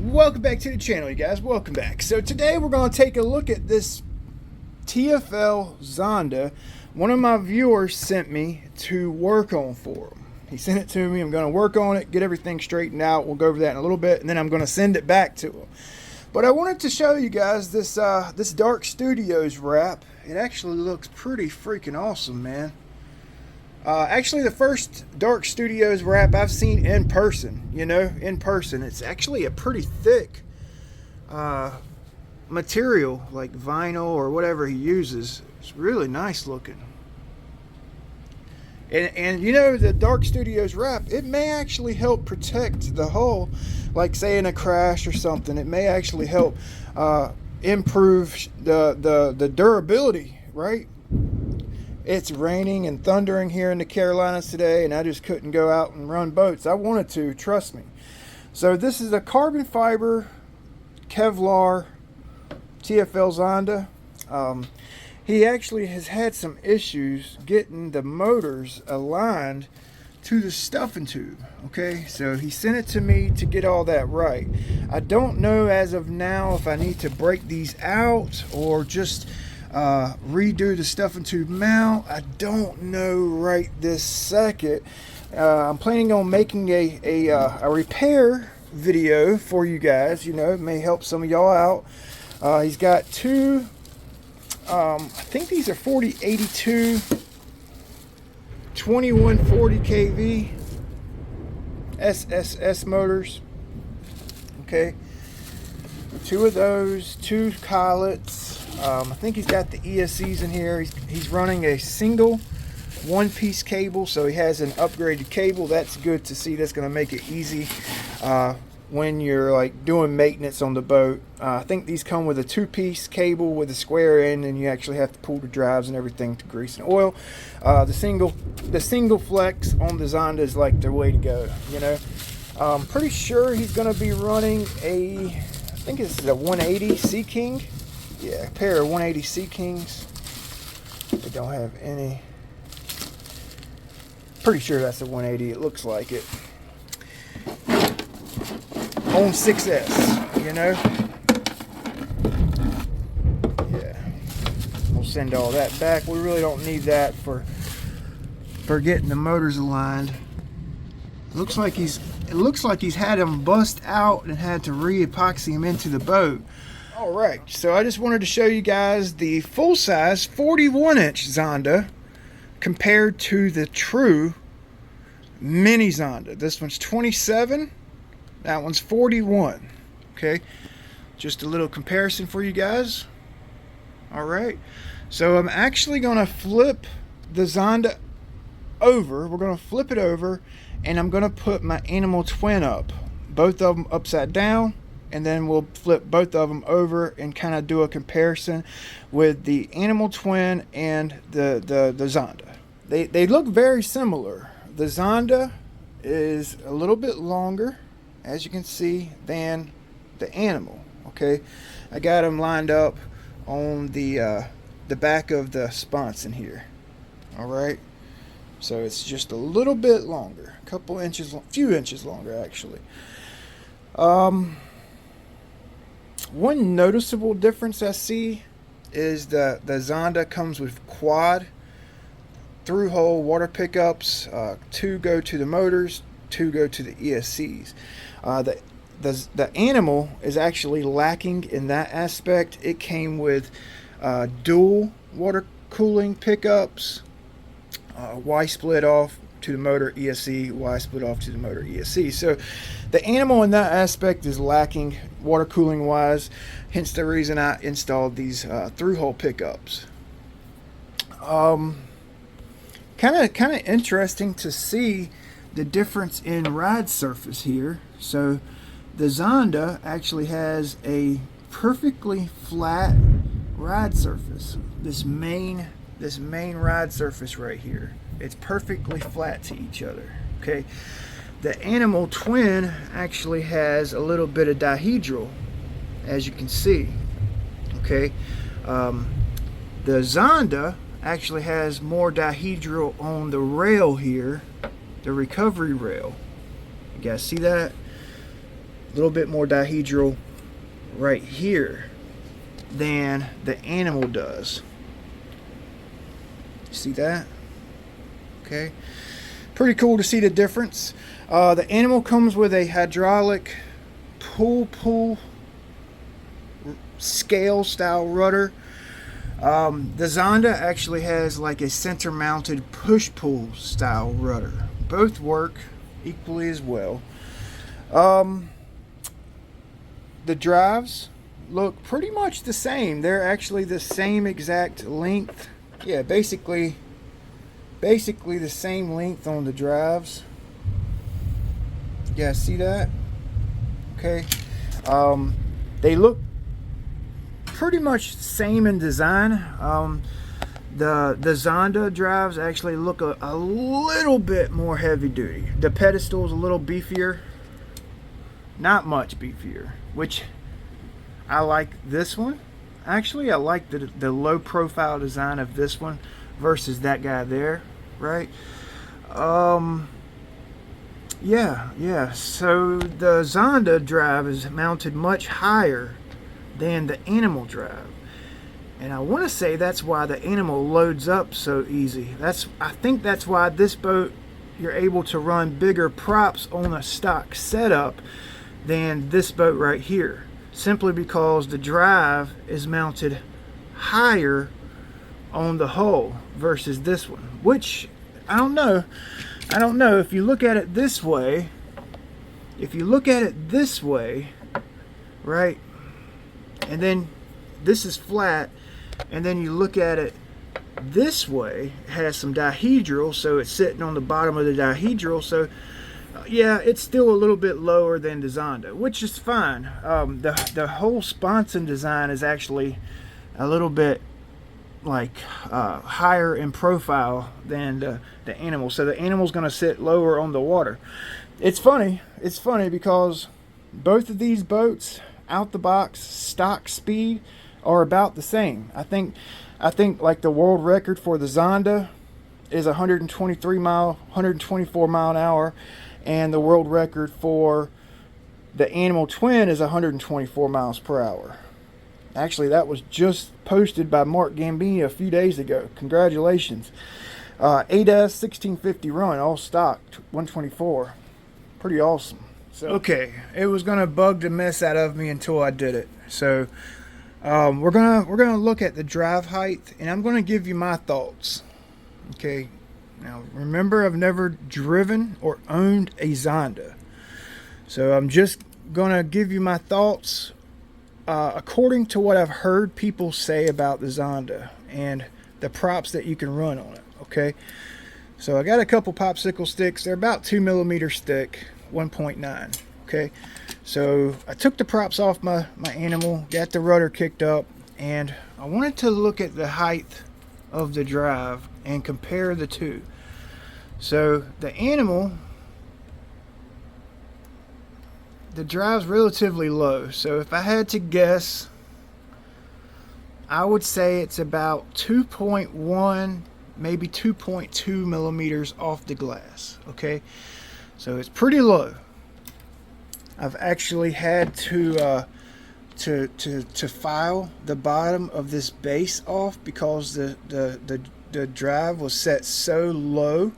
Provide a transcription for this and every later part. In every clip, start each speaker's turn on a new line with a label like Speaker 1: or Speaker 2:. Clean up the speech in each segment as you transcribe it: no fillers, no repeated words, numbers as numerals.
Speaker 1: Welcome back to the channel, you guys. Welcome back. So today we're going to take a look at this TFL Zonda. One of my viewers sent me to work on for him. He sent it to me. I'm going to work on it, get everything straightened out. We'll go over that in a little bit, and then I'm going to send it back to him. But I wanted to show you guys this this Dark Studios wrap. It actually looks pretty freaking awesome, man. Actually, the first Dark Studios wrap I've seen in person, in person. It's actually a pretty thick material, like vinyl or whatever he uses. It's really nice looking. And the Dark Studios wrap, it may actually help protect the hull, like say in a crash or something. It may actually help improve the durability, right? It's raining and thundering here in the Carolinas today, and I just couldn't go out and run boats. I wanted to, trust me. So this is a carbon fiber Kevlar TFL Zonda. He actually has had some issues getting the motors aligned to the stuffing tube. Okay, so he sent it to me to get all that right. I don't know as of now if I need to break these out or just redo the stuffing tube mount. I don't know right this second. I'm planning on making a repair video for you guys. It may help some of y'all out. He's got two I think these are 4082 2140 kV SSS motors. Okay, two of those, two collets. I think he's got the ESCs in here. He's running a single one-piece cable, so he has an upgraded cable. That's good to see. That's going to make it easy when you're like doing maintenance on the boat. I think these come with a two-piece cable with a square end, and you actually have to pull the drives and everything to grease and oil. The single flex on the Zonda is like the way to go. I'm pretty sure he's going to be running I think this is a 180 Sea King. Yeah, a pair of 180 Sea Kings. They don't have any. Pretty sure that's a 180. It looks like it. On 6S, Yeah. We'll send all that back. We really don't need that for getting the motors aligned. It looks like he's had them bust out and had to re-epoxy them into the boat. Alright, so I just wanted to show you guys the full-size 41-inch Zonda compared to the true mini Zonda. This one's 27, that one's 41. Okay, just a little comparison for you guys. Alright, so I'm actually going to flip the Zonda over. We're going to flip it over, and I'm going to put my Animal Twin up. Both of them upside down. And then we'll flip both of them over and kind of do a comparison with the Animal Twin and the Zonda. They look very similar. The Zonda is a little bit longer, as you can see, than the Animal. Okay, I got them lined up on the back of the sponson here. All right, so it's just a little bit longer, a couple inches, few inches longer actually. One noticeable difference I see is the Zonda comes with quad through-hole water pickups. Two go to the motors, two go to the ESCs. The Animal is actually lacking in that aspect. It came with dual water cooling pickups, Y split off to the motor ESC, Y split off to the motor ESC. So the Animal in that aspect is lacking water cooling wise, hence the reason I installed these through-hole pickups. Kind of interesting to see the difference in ride surface here. So the Zonda actually has a perfectly flat ride surface. This main ride surface right here, it's perfectly flat to each other. Okay, the Animal Twin actually has a little bit of dihedral, as you can see. Okay, the Zonda actually has more dihedral on the rail here, the recovery rail. You guys see that? little bit more dihedral right here than the animal does. See that? Okay, pretty cool to see the difference. The animal comes with a hydraulic pull scale style rudder. The Zonda actually has like a center mounted push pull style rudder. Both work equally as well. The drives look pretty much the same. They're actually the same exact length. Yeah, basically the same length on the drives. Yeah, see that? Okay. They look pretty much the same in design. The Zonda drives actually look a little bit more heavy duty. The pedestal is a little beefier. Not much beefier, which I like this one. Actually, I like the low profile design of this one versus that guy there, right? Yeah. So the Zonda drive is mounted much higher than the animal drive. And I want to say that's why the animal loads up so easy. I think that's why this boat, you're able to run bigger props on a stock setup than this boat right here. Simply because the drive is mounted higher on the hull versus this one. Which, I don't know. If you look at it this way, right? And then this is flat, and then you look at it this way, it has some dihedral, so it's sitting on the bottom of the dihedral. So yeah, it's still a little bit lower than the Zonda, which is fine. The whole sponson design is actually a little bit like higher in profile than the animal, so the animal's going to sit lower on the water. It's funny because both of these boats out the box stock speed are about the same. I think like the world record for the Zonda is 124 mile an hour, and the world record for the Animal Twin is 124 miles per hour. Actually, that was just posted by Mark Gambini a few days ago. Congratulations. ADAS 1650 run, all stock, 124. Pretty awesome. So, okay, it was gonna bug the mess out of me until I did it. So we're gonna look at the drive height, and I'm gonna give you my thoughts. Okay. Now remember, I've never driven or owned a Zonda, so I'm just gonna give you my thoughts according to what I've heard people say about the Zonda and the props that you can run on it. Okay, so I got a couple popsicle sticks. They're about 2 millimeters thick, 1.9. Okay, so I took the props off my animal, got the rudder kicked up, and I wanted to look at the height of the drive and compare the two. So the animal, the drive's relatively low, so if I had to guess, I would say it's about 2.1, maybe 2.2 millimeters off the glass. Okay, so it's pretty low. I've actually had to file the bottom of this base off because the drive was set so low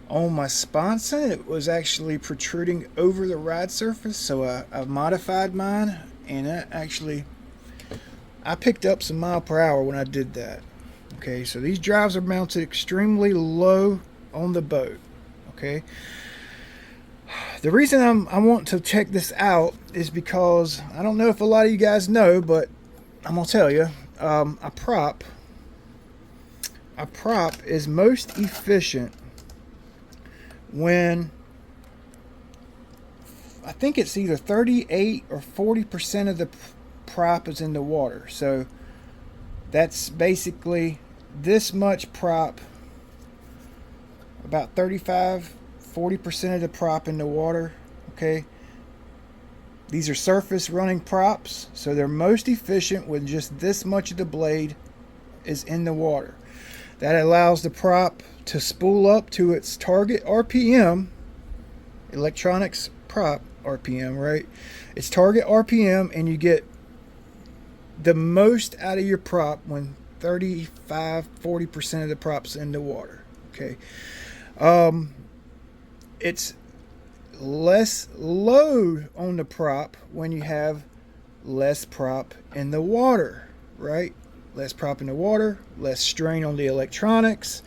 Speaker 1: on my sponson, it was actually protruding over the ride surface. So I modified mine, and I picked up some mile per hour when I did that. Okay, so these drives are mounted extremely low on the boat. Okay, the reason I want to check this out is because I don't know if a lot of you guys know, but I'm gonna tell you, a prop is most efficient when, I think it's either 38 or 40% of the prop is in the water. So that's basically this much prop, about 35-40% of the prop in the water. Okay, these are surface running props, so they're most efficient when just this much of the blade is in the water. That allows the prop to spool up to its target RPM, electronics prop, RPM, right? It's target RPM, and you get the most out of your prop when 35-40% of the prop's in the water. Okay. It's less load on the prop when you have less prop in the water, right? Less prop in the water, less strain on the electronics,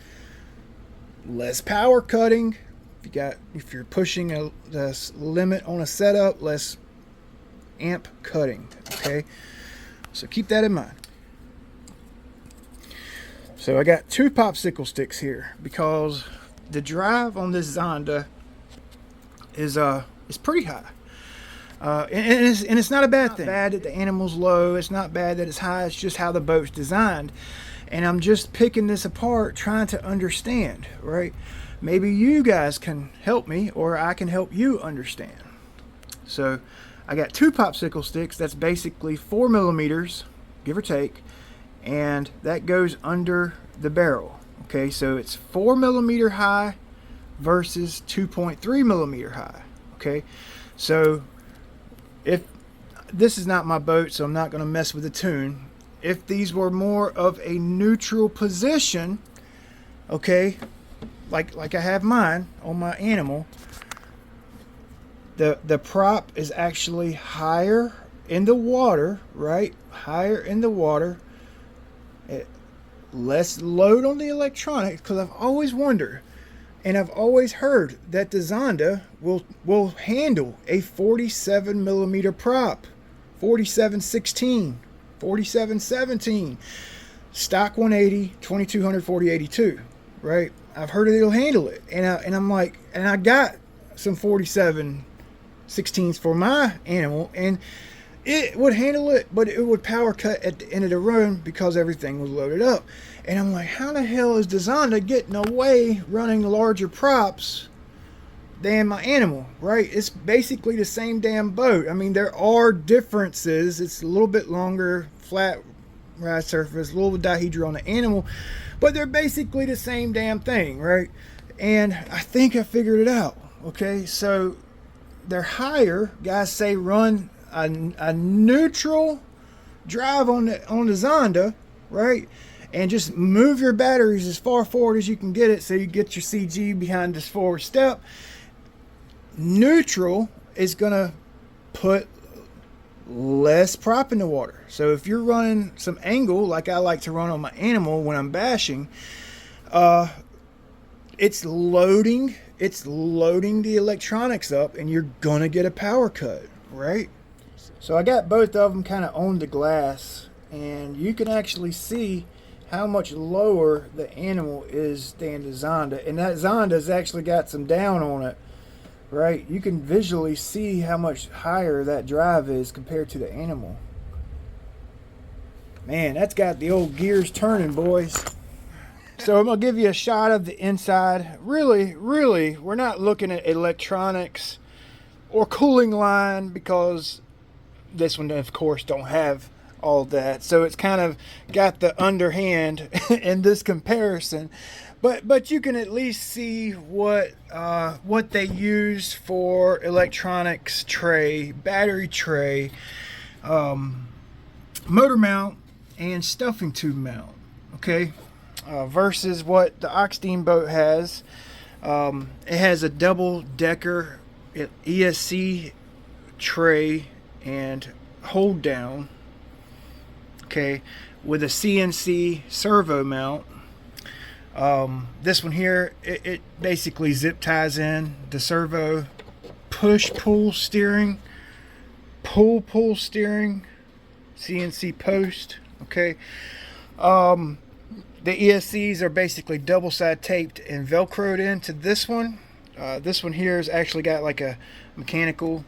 Speaker 1: less power cutting. If you're pushing the limit on a setup, less amp cutting. Okay, so keep that in mind. So I got 2 popsicle sticks here because the drive on this Zonda is pretty high. And it's not a bad thing. It's not bad that the animal's low. It's not bad that it's high. It's just how the boat's designed. And I'm just picking this apart, trying to understand, right? Maybe you guys can help me, or I can help you understand. So I got 2 popsicle sticks. That's basically 4 millimeters, give or take. And that goes under the barrel. Okay, so it's 4 millimeter high versus 2.3 millimeter high. Okay, so if this is not my boat, so I'm not going to mess with the tune. If these were more of a neutral position, okay, like I have mine on my animal, the prop is actually higher in the water, right? Higher in the water, less load on the electronics, because I've always wondered, and I've always heard that the Zonda will handle a 47 millimeter prop, 4716, 4717, stock 180, 2200, 4082, right? I've heard it'll handle it, and I'm like, and I got some 4716s for my animal, and it would handle it, but it would power cut at the end of the run because everything was loaded up. And I'm like, how the hell is the Zonda getting away running larger props than my animal, right? It's basically the same damn boat. I mean, there are differences. It's a little bit longer, flat ride surface, a little dihedral on the animal, but they're basically the same damn thing, right? And I think I figured it out. Okay, so they're higher. Guys say run a neutral drive on the Zonda, right? And just move your batteries as far forward as you can get it, so you get your CG behind this forward step. Neutral is gonna put less prop in the water. So if you're running some angle like I like to run on my animal when I'm bashing, it's loading the electronics up, and you're gonna get a power cut, right? So I got both of them kind of on the glass, and you can actually see how much lower the animal is than the Zonda. And that Zonda's actually got some down on it, right? You can visually see how much higher that drive is compared to the animal. Man, that's got the old gears turning, boys. So I'm going to give you a shot of the inside. Really, we're not looking at electronics or cooling line, because this one, of course, don't have all that. So it's kind of got the underhand in this comparison. But you can at least see what they use for electronics tray, battery tray, motor mount, and stuffing tube mount. Okay, versus what the Oxidean boat has. It has a double-decker ESC tray and hold down. Okay, with a CNC servo mount. This one here, it basically zip ties in the servo, pull steering, pull steering, CNC post. Okay, the ESCs are basically double side taped and velcroed into this one. This one here has actually got like a mechanical,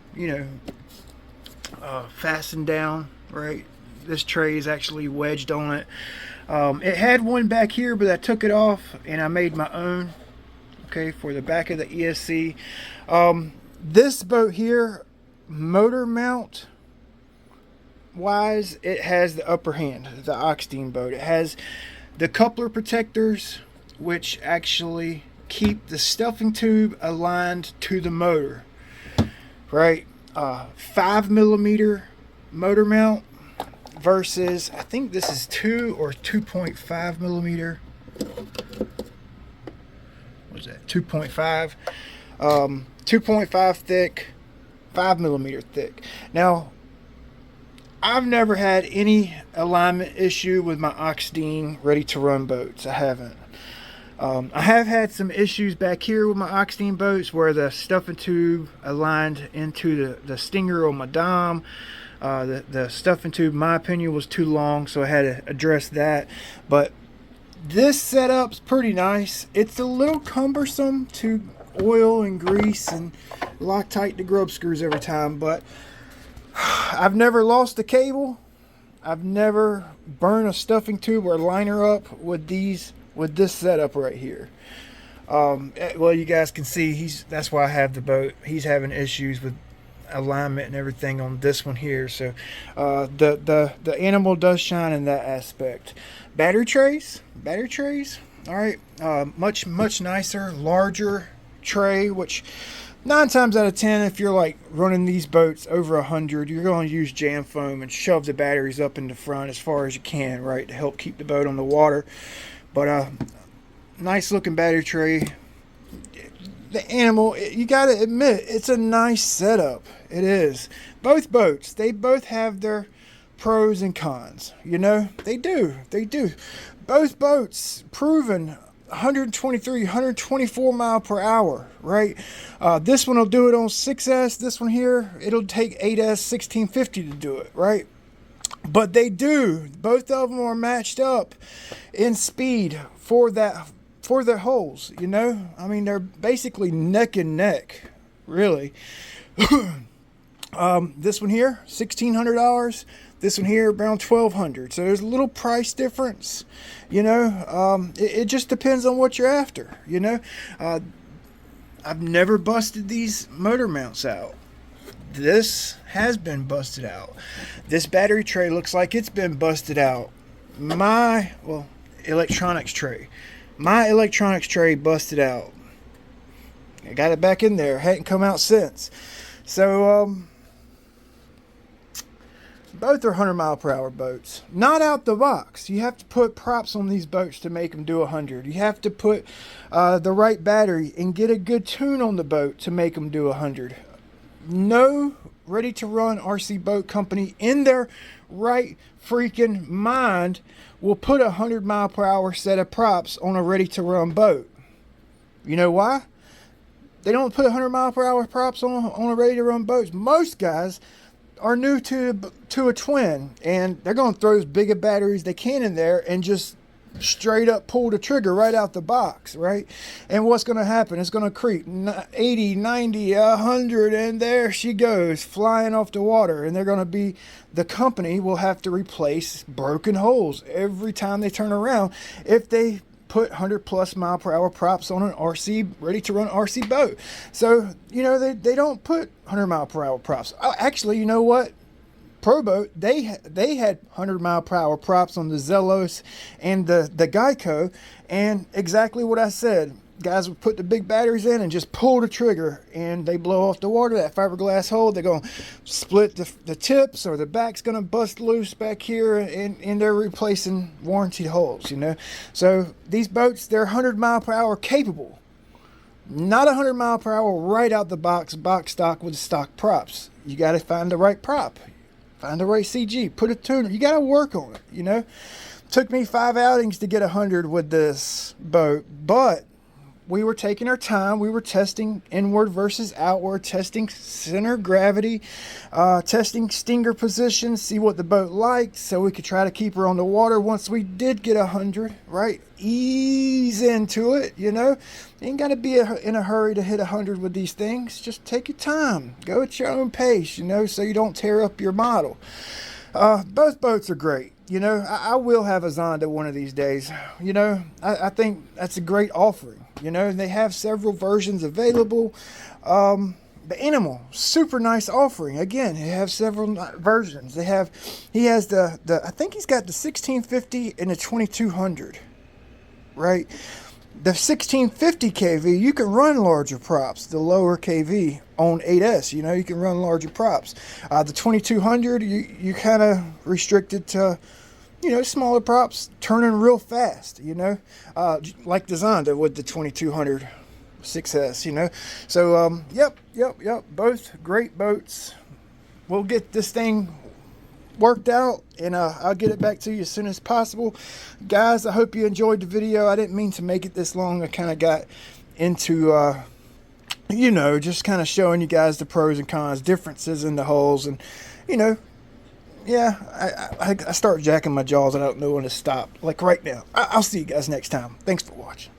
Speaker 1: fastened down, right? This tray is actually wedged on it. It had one back here, but I took it off and I made my own, okay, for the back of the ESC. This boat here, motor mount wise, it has the upper hand, the Oxidean boat. It has the coupler protectors, which actually keep the stuffing tube aligned to the motor, right? 5mm motor mount versus, I think this is 2 or 2.5mm. What's that? 2.5. 2.5 thick, 5mm thick. Now, I've never had any alignment issue with my Oxidean ready to run boats. I haven't. I have had some issues back here with my Oxidean boats where the stuffing tube aligned into the stinger on my dom. The stuffing tube, in my opinion, was too long, so I had to address that. But this setup's pretty nice. It's a little cumbersome to oil and grease and Loctite the grub screws every time, but I've never lost a cable. I've never burned a stuffing tube or liner up with this setup right here. Well, you guys can see that's why I have the boat. He's having issues with alignment and everything on this one here, so the animal does shine in that aspect. Battery trays, all right, much nicer, larger tray, which 9 times out of 10, if you're like running these boats over 100, you're going to use jam foam and shove the batteries up in the front as far as you can, right, to help keep the boat on the water. But nice looking battery tray. The animal, you got to admit, it's a nice setup. It is. Both boats, they both have their pros and cons, you know. They do. Both boats proven 123, 124 mile per hour, right? This one will do it on 6S. This one here, it'll take 8S 1650 to do it, right? But they do. Both of them are matched up in speed for their holes, you know. I mean, they're basically neck and neck, really. This one here, $1,600. This one here, around $1,200. So there's a little price difference, you know. It just depends on what you're after, you know. I've never busted these motor mounts out. This has been busted out. This battery tray looks like it's been busted out. My electronics tray busted out. I got it back in there. Hadn't come out since. So both are 100 mile per hour boats. Not out the box. You have to put props on these boats to make them do 100. You have to put the right battery and get a good tune on the boat to make them do 100. No ready to run RC boat company in their right freaking mind will put a 100 mile per hour set of props on a ready to run boat. You know why? They don't put 100 mile per hour props on a ready to run boats. Most guys are new to a twin, and they're going to throw as big of batteries they can in there and just straight up pull the trigger right out the box, right? And what's going to happen? It's going to creep 80, 90, 100, and there she goes flying off the water. And the company will have to replace broken holes every time they turn around if they put 100+ mile per hour props on an RC ready to run RC boat. So, you know, they don't put 100 mile per hour props. Actually, you know what? Proboat, they had 100 mile per hour props on the Zelos and the Geico, and exactly what I said. Guys would put the big batteries in and just pull the trigger, and they blow off the water, that fiberglass hole. They're going to split the tips, or the back's going to bust loose back here, and they're replacing warranty holes, you know. So these boats, they're 100 mile per hour capable. Not 100 mile per hour right out the box stock with stock props. You got to find the right prop. Find the right CG, put a tuner. You got to work on it, you know. Took me 5 outings to get 100 with this boat, but we were taking our time. We were testing inward versus outward, testing center of gravity, testing stinger position, see what the boat liked, so we could try to keep her on the water. Once we did get 100, right, ease into it, you know. You ain't got to be in a hurry to hit 100 with these things. Just take your time. Go at your own pace, you know, so you don't tear up your model. Both boats are great. You know, I will have a Zonda one of these days. You know, I think that's a great offering. You know, they have several versions available. The Animal, super nice offering. Again, they have several versions. He has I think he's got the 1650 and the 2200, right? The 1650 kV, you can run larger props. The lower kV on 8S, you know, you can run larger props. The 2200, you kind of restricted to, you know, smaller props turning real fast, you know, like the Zonda with the 2200 6S, you know. So, yep. Both great boats. We'll get this thing worked out, and I'll get it back to you as soon as possible. Guys, I hope you enjoyed the video. I didn't mean to make it this long. I kind of got into you know, just kind of showing you guys the pros and cons, differences in the hulls, and you know, yeah, I start jacking my jaws and I don't know when to stop, like right now. I'll see you guys next time. Thanks for watching.